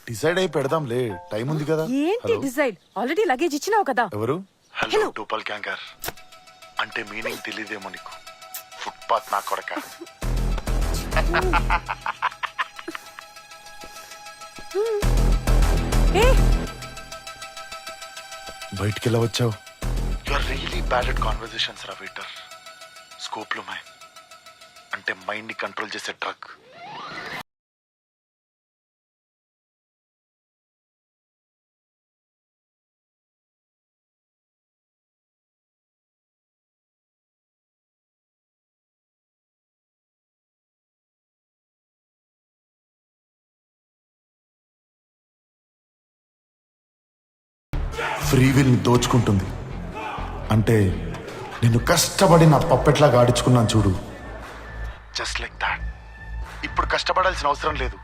Decide అయి పెడదాంలే, time ఉంది కదా. ఏంటి హలో డిసైడ్? ఆల్రెడీ లగేజ్ ఇచ్చినావు కదా. ఎవరు? హలో. టూపల్ క్యాంకర్ అంటే మీనింగ్ తెలియదేమో నీకు. ఫుట్పాత్ నా కొడక. ఏ బయటికి ఎలా వచ్చావు? You are really bad at conversations రా వెయిటర్. స్కోప్ లో మైండ్ అంటే మైండ్ ని కంట్రోల్ చేసే డ్రగ్. ఫ్రీ విల్ దోచుకుంటుంది అంటే నేను కష్టపడి నా పప్పెట్లాగా ఆడించుకున్నాను చూడు. Just like that. ఇప్పుడు కష్టపడాల్సిన అవసరం లేదు.